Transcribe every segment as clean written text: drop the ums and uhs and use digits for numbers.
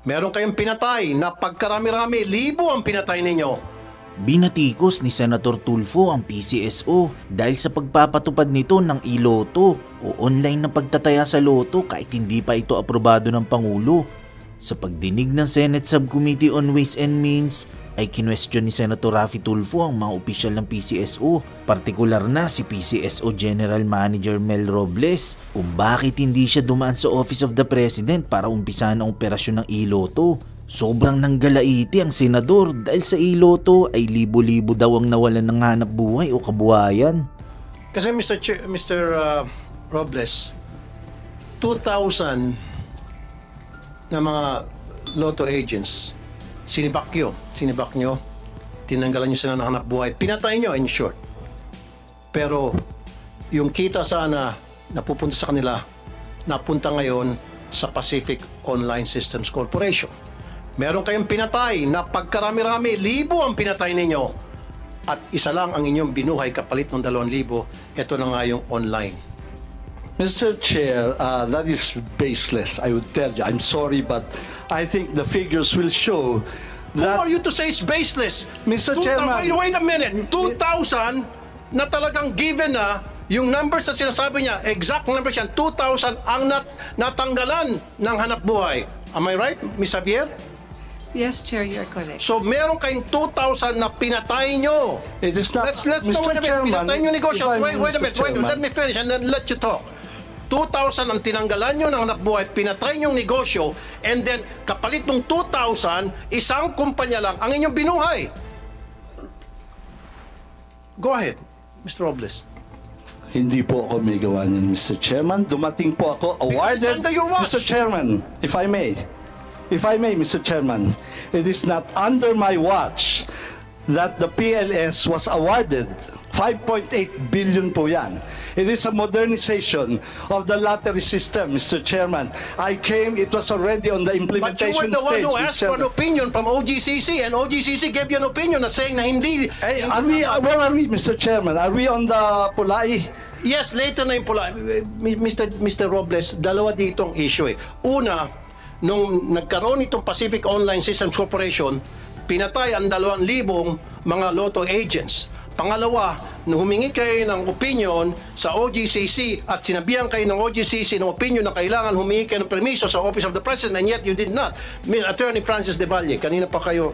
Meron kayong pinatay na pagkarami-rami, libo ang pinatay ninyo. Binatikos ni Senator Tulfo ang PCSO dahil sa pagpapatupad nito ng e-Lotto o online na pagtataya sa loto kahit hindi pa ito aprobado ng Pangulo. Sa pagdinig ng Senate Subcommittee on Ways and Means ay kinwestiyon ni Senator Raffy Tulfo ang mga opisyal ng PCSO, partikular na si PCSO General Manager Mel Robles, kung bakit hindi siya dumaan sa Office of the President para umpisahan ang operasyon ng e-Lotto. Sobrang nanggalaiti ang senador dahil sa e-Lotto ay libo-libo daw ang nawalan ng hanap buhay o kabuhayan. Kasi Mr. Robles, 2,000 na mga lotto agents, sinibak nyo, tinanggalan nyo sila ng hanap buhay, pinatay nyo in short. Pero yung kita sana napupunta sa kanila, napunta ngayon sa Pacific Online Systems Corporation. Meron kayong pinatay na pagkarami-rami, libo ang pinatay ninyo. At isa lang ang inyong binuhay kapalit ng 2,000. Ito na nga yung online. Mr. Chair, that is baseless, I would tell you. I'm sorry, but I think the figures will show that... Who are you to say it's baseless? Mr. Chairman... Wait a minute. 2,000 na talagang given na yung numbers na sinasabi niya, exact numbers yan, 2,000 ang natanggalan ng hanap buhay. Am I right, Ms. Javier? Yes, Chair, you're correct. So, meron kayong 2,000 na pinatay nyo. It is not, Let's Mr. Chairman, pinatay nyo negosyo. Wait a minute. Let me finish and then let you talk. 2,000 ang tinanggalan nyo ng hanap buhay, pinatay nyong negosyo, and then kapalit ng 2,000, isang kumpanya lang ang inyong binuhay. Go ahead, Mr. Robles. Hindi po ako may gawa niyan, Mr. Chairman. Dumating po ako awarded, under your watch. Mr. Chairman, if I may, Mr. Chairman, it is not under my watch that the PLS was awarded. 5.8 billion po yan. It is a modernization of the lottery system, Mr. Chairman. it was already on the implementation stage. But you were the one who asked for an opinion from OGCC, and OGCC gave you an opinion na saying na hindi... Where are we, Mr. Chairman? Are we on the Pulai? Yes, later na yung pula. Mr. Robles, dalawa ditong issue eh. Una, nung nagkaroon itong Pacific Online Systems Corporation, pinatay ang 2,000 mga lotto agents. Pangalawa, nung humingi kayo ng opinion sa OGCC at sinabihan kayo ng OGCC ng opinion na kailangan humingi kayo ng permiso sa Office of the President, and yet you did not. Attorney Francis De Valle, kanina pa kayo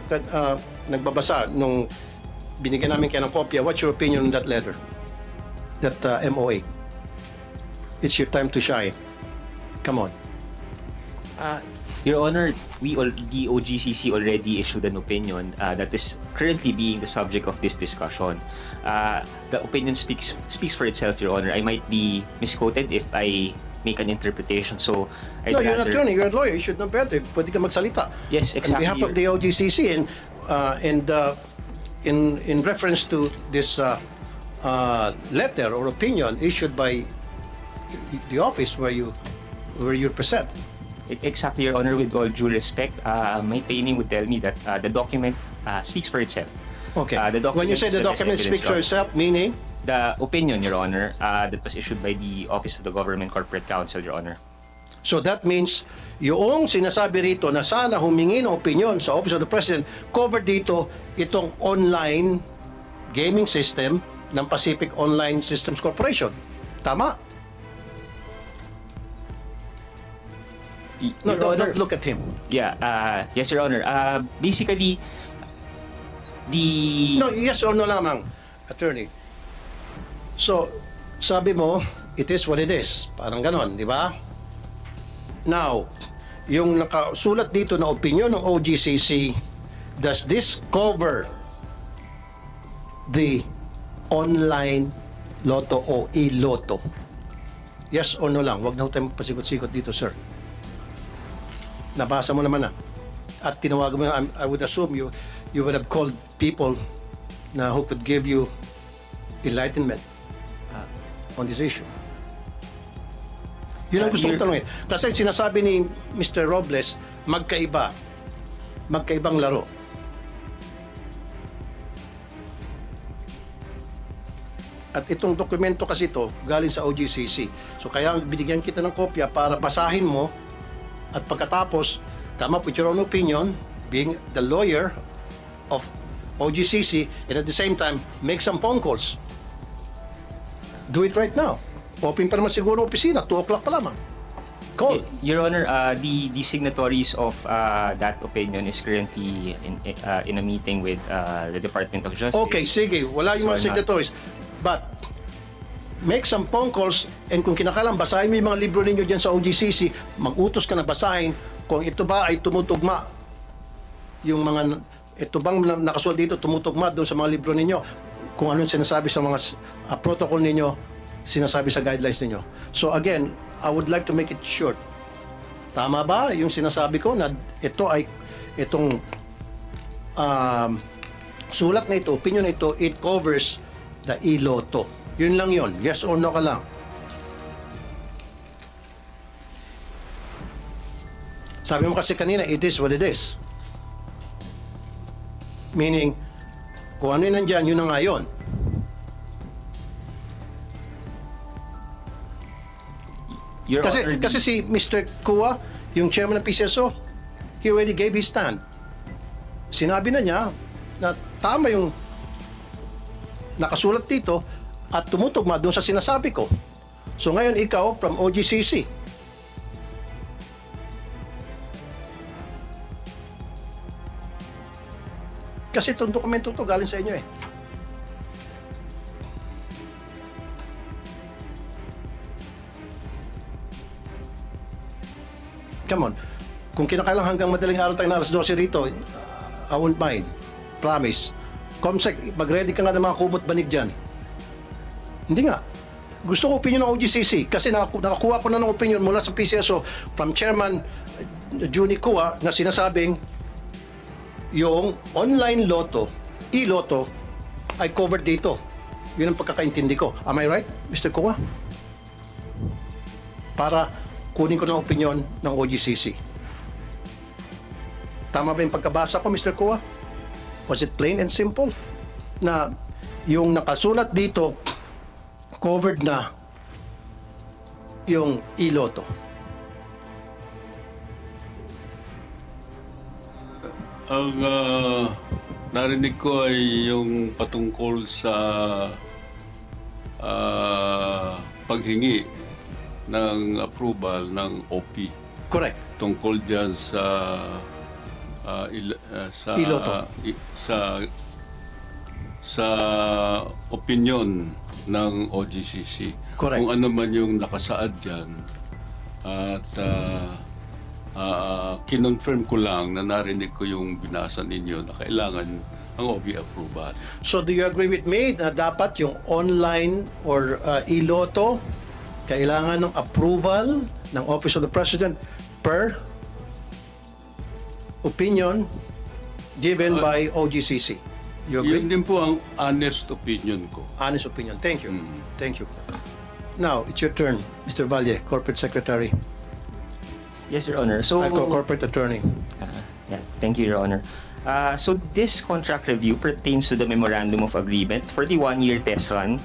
nagbabasa nung binigyan namin kayo ng kopya. What's your opinion on that letter? That MOA? It's your time to shine. Come on. Your Honor, the OGCC already issued an opinion that is currently being the subject of this discussion. The opinion speaks for itself, Your Honor. I might be misquoted if I make an interpretation. So, no, you're an attorney, you're a lawyer. You should know better. Pwede ka magsalita. Yes, exactly. On behalf of the OGCC and in reference to this letter or opinion issued by the office where you present. Exactly, Your Honor. With all due respect, my training would tell me that the document speaks for itself. Okay. When you say the document speaks for itself, meaning? The opinion, Your Honor, that was issued by the Office of the Government Corporate Counsel, Your Honor. So that means, yung sinasabi rito na sana humingi ng opinion sa Office of the President, covered dito itong online gaming system ng Pacific Online Systems Corporation. Tama? No, don't look at him. Yeah, yes, Your Honor. Basically, No, yes or no lamang, attorney. So, sabi mo, it is what it is. Parang ganon, di ba? Now, yung nakasulat dito na opinion ng OGCC, does this cover the online lotto o e-lotto? Yes or no lang? Huwag na tayo pasikot-sikot dito, sir. Nabasa mo naman na. At tinawagan mo na, I would assume you would have called people na who could give you enlightenment on this issue. Yun ang gusto kong tanongin. Kasi sinasabi ni Mr. Robles, magkaibang laro. At itong dokumento kasi ito, galing sa OGCC. So kaya binigyan kita ng kopya para basahin mo at pagkatapos, come up with your own opinion, being the lawyer of OGCC, and at the same time, make some phone calls. Do it right now. Open pa naman siguro opisina, 2 o'clock pa lamang. Call. Your Honor, the signatories of that opinion is currently in a meeting with the Department of Justice. Okay, sige. Wala yung So, mga signatories. But, make some phone calls, and kung kinakailangan, basahin mo yung mga libro ninyo dyan sa OGCC, mag-utos ka na basahin kung ito ba ay tumutugma. Yung mga, ito bang nakasulat dito, tumutugma doon sa mga libro ninyo. Kung anong sinasabi sa mga protocol ninyo, sinasabi sa guidelines ninyo. So again, I would like to make it short. Tama ba yung sinasabi ko na ito ay, itong sulat na ito, opinion na ito, it covers the e-lotto. Yun lang yun. Yes or no ka lang. Sabi mo kasi kanina, it is what it is. Meaning, kung ano yun nandyan, yun na nga yun. Your Kasi, Honor, kasi si Mr. Kua, yung chairman ng PCSO, he already gave his stand. Sinabi na niya na tama yung nakasulat dito at tumutugma doon sa sinasabi ko. So ngayon ikaw from OGCC. Kasi itong dokumento to galing sa inyo eh. Come on. Kung kinakailangan hanggang madaling araw tayo na alas 12 rito, I won't mind. Promise. Comsec, mag-ready ka nga ng mga kumot banig dyan. Hindi nga. Gusto ko opinion ng OGCC kasi nakakuha ko na ng opinion mula sa PCSO from Chairman Juni Kua na sinasabing yung online lotto, e-lotto, ay covered dito. Yun ang pagkakaintindi ko. Am I right, Mr. Kua? Para kunin ko ng opinion ng OGCC. Tama ba yung pagkabasa ko, Mr. Kua? Was it plain and simple? Na yung nakasulat dito, covered na yung e-lotto. Ang narinig ko ay yung patungkol sa paghingi ng approval ng OP Correct. tungkol diyan sa e-lotto. Sa opinion ng OGCC. Correct. Kung ano man yung nakasaad diyan at kinonfirm ko lang na narinig ko yung binasa ninyo na kailangan ang OP approval. So do you agree with me na dapat yung online or e-lotto kailangan ng approval ng Office of the President per opinion given by OGCC? You agree? Yun din po ang honest opinion ko. Honest opinion. Thank you. Thank you. Now, it's your turn, Mr. Valle, Corporate Secretary. yes, Your Honor. So, Corporate Attorney. yeah, thank you, Your Honor. So this contract review pertains to the Memorandum of Agreement for the one-year test run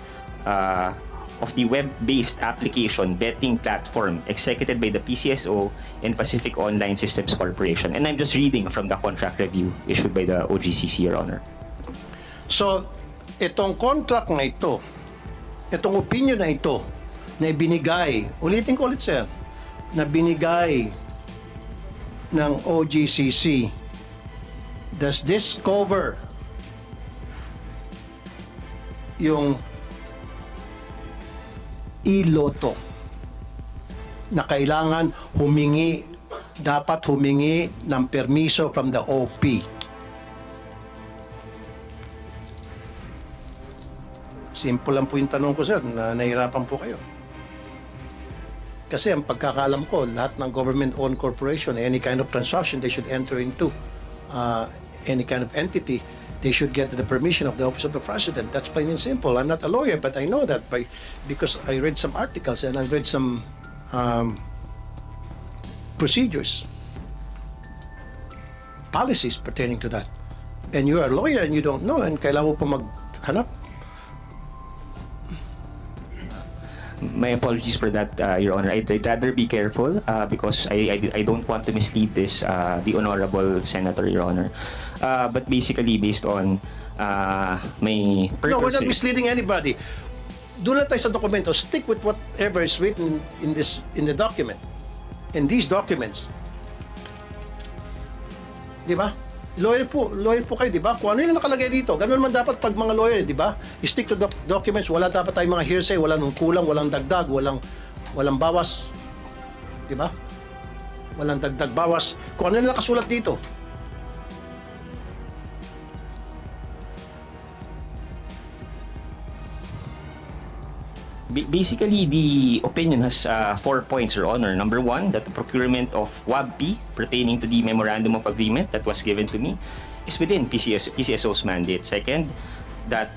of the web-based application betting platform executed by the PCSO and Pacific Online Systems Corporation. And I'm just reading from the contract review issued by the OGCC, Your Honor. So, itong contract na ito, itong opinion na ito, na ibinigay, ulitin ko ulit, sir, na binigay ng OGCC, does this cover yung e-lotto na kailangan dapat humingi ng permiso from the OP? Simple lang po yung tanong ko, sir, na nahirapan po kayo. Kasi ang pagkakaalam ko, lahat ng government-owned corporation, any kind of transaction they should enter into, any kind of entity, they should get the permission of the Office of the President. That's plain and simple. I'm not a lawyer, but I know that because I read some articles and I've read some procedures, policies pertaining to that. And you are a lawyer and you don't know, and kailangan mo pa maghanap. My apologies for that, Your Honor. I'd rather be careful because I don't want to mislead the Honorable Senator, Your Honor. But basically, based on my purpose... No, we're not misleading anybody. Doon na tayo sa dokumento. Stick with whatever is written in the document. In these documents. Di ba? Lawyer po kayo, di ba? Kung ano yung nakalagay dito, ganun man dapat pag mga lawyer, di ba? Stick to the documents, wala dapat tayong mga hearsay, walang kulang, walang dagdag, walang bawas. Di ba? Walang dagdag, bawas. Kung ano yung nakasulat dito. Basically, the opinion has 4 points, Your Honor. Number 1, that the procurement of WABP pertaining to the Memorandum of Agreement that was given to me is within PCSO's mandate. Second, that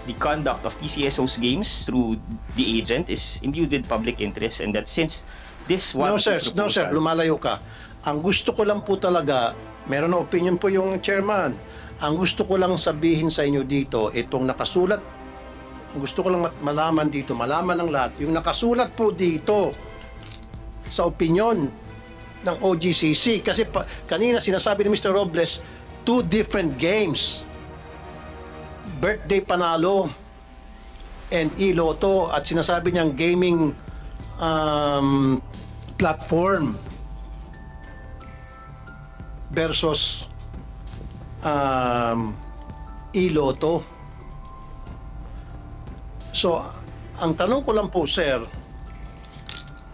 the conduct of PCSO's games through the agent is imbued with public interest, and that since this No, sir. proposal... No, sir. Lumalayo ka. Ang gusto ko lang po talaga, meron na opinion po yung chairman. Ang gusto ko lang sabihin sa inyo dito, itong nakasulat, ang gusto ko lang malaman dito, malaman ng lahat, yung nakasulat po dito sa opinion ng OGCC. Kasi kanina sinasabi ni Mr. Robles, 2 different games. Birthday Panalo and iLotto, at sinasabi niyang gaming platform versus iLotto. So, ang tanong ko lang po, sir,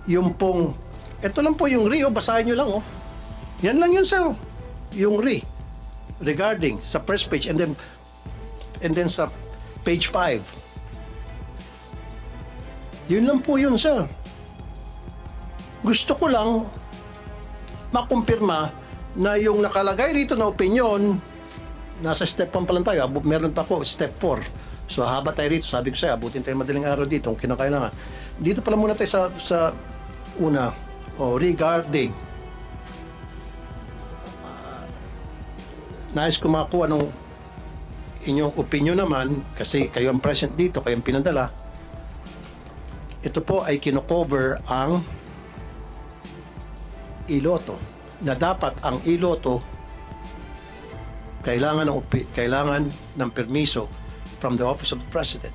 yung pong, ito lang po yung RE, basahin nyo lang, oh. Yan lang yun, sir. Yung RE, regarding sa first page, and then sa page 5. Yun lang po yun, sir. Gusto ko lang makumpirma na yung nakalagay rito na opinion, nasa step 1 pa lang tayo, meron pa po step 4. So haba tayo rito, sabi ko sa'yo, abutin tayo madaling araw dito kung kinakailangan. Dito pala muna tayo sa una, regarding nais ko makuha ng inyong opinion naman, kasi kayo ang present dito, kayo ang pinadala. Ito po ay kino-cover ang iLotto, na dapat ang iLotto kailangan ng permiso from the Office of the President.